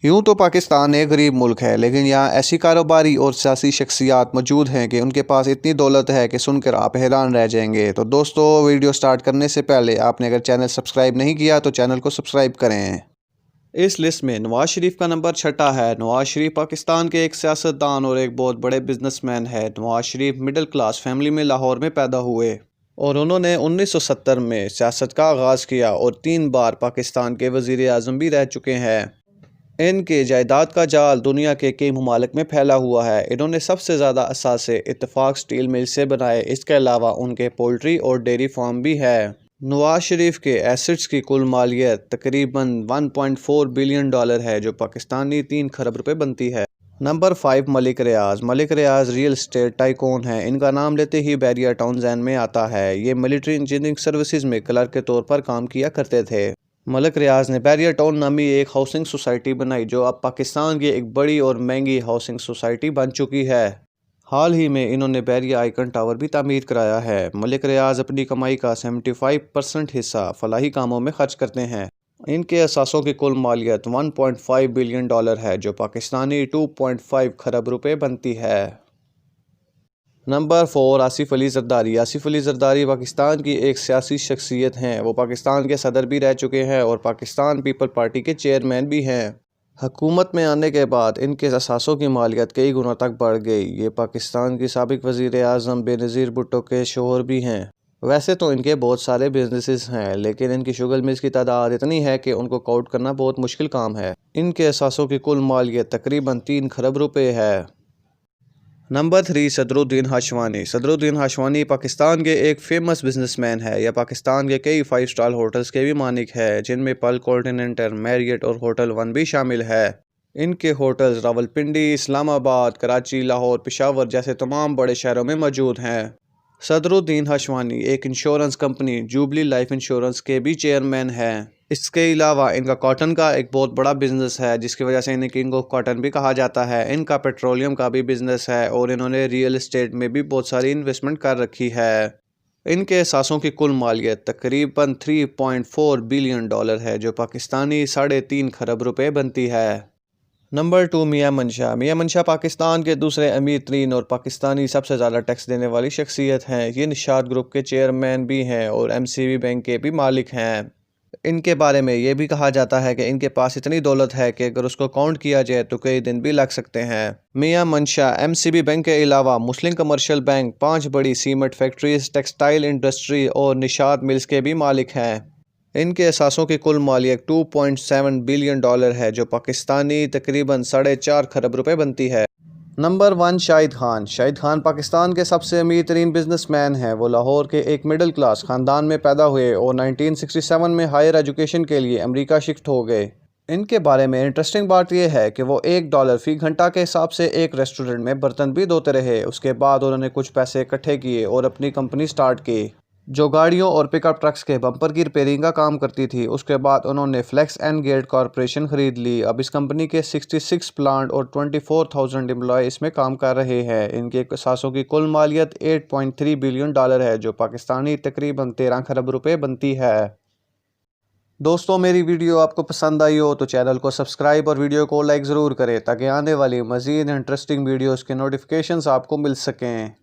यूँ तो पाकिस्तान एक गरीब मुल्क है, लेकिन यहाँ ऐसी कारोबारी और सियासी शख्सियात मौजूद हैं कि उनके पास इतनी दौलत है कि सुनकर आप हैरान रह जाएंगे। तो दोस्तों, वीडियो स्टार्ट करने से पहले आपने अगर चैनल सब्सक्राइब नहीं किया तो चैनल को सब्सक्राइब करें। इस लिस्ट में नवाज शरीफ का नंबर 6 है। नवाज शरीफ पाकिस्तान के एक सियासतदान और एक बहुत बड़े बिजनेसमैन है। Nawaz Sharif middle class family में लाहौर में पैदा हुए और उन्होंने 1970 में सियासत का आगाज़ किया और 3 बार पाकिस्तान के वज़ीर आज़म भी रह चुके हैं। इनके जायदाद का जाल दुनिया के कई ममालिक में फैला हुआ है। इन्होंने सबसे ज़्यादा असासे इत्तेफाक स्टील मिल से बनाए। इसके अलावा उनके पोल्ट्री और डेयरी फार्म भी है। नवाज शरीफ के एसेट्स की कुल मालियत तकरीबन $1.4 बिलियन है, जो पाकिस्तानी 3 खरब रुपए बनती है। नंबर 5 मलिक रियाज। मलिक रियाज रियल एस्टेट टाइकून हैं। इनका नाम लेते ही बैरिया टाउन ज़हन में आता है। ये मिलिट्री इंजीनियरिंग सर्विसेज में क्लर्क के तौर पर काम किया करते थे। मलिक रियाज ने बैरिया टाउन नामी एक हाउसिंग सोसाइटी बनाई, जो अब पाकिस्तान की एक बड़ी और महंगी हाउसिंग सोसाइटी बन चुकी है। हाल ही में इन्होंने बैरिया आइकन टावर भी तामीर कराया है। मलिक रियाज अपनी कमाई का 75% हिस्सा फलाही कामों में खर्च करते हैं। इनके असासों की कुल मालियत $1.5 बिलियन है, जो पाकिस्तानी 2.5 खरब रुपए बनती है। नंबर 4 आसिफ अली जरदारी। आसिफ अली जरदारी पाकिस्तान की एक सियासी शख्सियत हैं। वो पाकिस्तान के सदर भी रह चुके हैं और पाकिस्तान पीपल पार्टी के चेयरमैन भी हैं। हुकूमत में आने के बाद इनके असासों की मालियत कई गुना तक बढ़ गई। ये पाकिस्तान की साबिक वज़ीर आज़म बेनज़ीर भुट्टो के शोहर भी हैं। वैसे तो इनके बहुत सारे बिजनेसेस हैं, लेकिन इनकी शुगर मिल्स की तादाद इतनी है कि उनको काउंट करना बहुत मुश्किल काम है। इनके असासों की कुल मालियत तकरीबन 3 खरब रुपए है। नंबर 3 सदरुद्दीन हाशवानी। सदरुद्दीन हाशवानी पाकिस्तान के एक फेमस बिजनेसमैन है। यह पाकिस्तान के कई 5 स्टार होटल्स के भी मालिक है, जिनमें पल कॉन्टिनेंटल, मैरियट और होटल वन भी शामिल है। इनके होटल्स रावलपिंडी, इस्लामाबाद, कराची, लाहौर, पेशावर जैसे तमाम बड़े शहरों में मौजूद हैं। सदरुद्दीन हाशवानी एक insurance company jubilee life insurance के भी चेयरमैन हैं। इसके अलावा इनका कॉटन का एक बहुत बड़ा बिजनेस है, जिसकी वजह से इन्हें किंग ऑफ कॉटन भी कहा जाता है। इनका पेट्रोलियम का भी बिजनेस है और इन्होंने रियल एस्टेट में भी बहुत सारी इन्वेस्टमेंट कर रखी है। इनके असासों की कुल मालियत तकरीबन $3.4 बिलियन है, जो पाकिस्तानी 3.5 खरब रुपए बनती है। नंबर 2 मियां मंशा। मियां मंशा पाकिस्तान के दूसरे अमीर तरीन और पाकिस्तानी सबसे ज़्यादा टैक्स देने वाली शख्सियत हैं। ये निशात ग्रुप के चेयरमैन भी हैं और MCB बैंक के भी मालिक हैं। इनके बारे में ये भी कहा जाता है कि इनके पास इतनी दौलत है कि अगर उसको काउंट किया जाए तो कई दिन भी लग सकते हैं। मियां मंशा MCB बैंक के अलावा मुस्लिम कमर्शियल बैंक, 5 बड़ी सीमेंट फैक्ट्रीज, टेक्सटाइल इंडस्ट्री और निशात मिल्स के भी मालिक हैं। इनके असासों की कुल मालियत $2.7 बिलियन है, जो पाकिस्तानी तकरीबन 4.5 खरब रुपए बनती है। नंबर 1 शाहिद खान। शाहिद खान पाकिस्तान के सबसे अमीर तरीन बिजनेसमैन हैं। वो लाहौर के एक मिडिल क्लास ख़ानदान में पैदा हुए और 1967 में हायर एजुकेशन के लिए अमेरिका शिफ्ट हो गए। इनके बारे में इंटरेस्टिंग बात यह है कि वो $1 फ़ी घंटा के हिसाब से एक रेस्टोरेंट में बर्तन भी धोते रहे। उसके बाद उन्होंने कुछ पैसे इकट्ठे किए और अपनी कंपनी स्टार्ट की, जो गाड़ियों और पिकअप ट्रक्स के बम्पर की रिपेयरिंग का काम करती थी। उसके बाद उन्होंने फ्लेक्स एंड गेट कॉरपोरेशन खरीद ली। अब इस कंपनी के 66 प्लांट और 24,000 एम्प्लॉय इसमें काम कर रहे हैं। इनके असासों की कुल मालियत $8.3 बिलियन है, जो पाकिस्तानी तकरीबन 13 खरब रुपए बनती है। दोस्तों, मेरी वीडियो आपको पसंद आई हो तो चैनल को सब्सक्राइब और वीडियो को लाइक ज़रूर करें, ताकि आने वाली मज़ीद इंटरेस्टिंग वीडियोज़ के नोटिफिकेशंस आपको मिल सकें।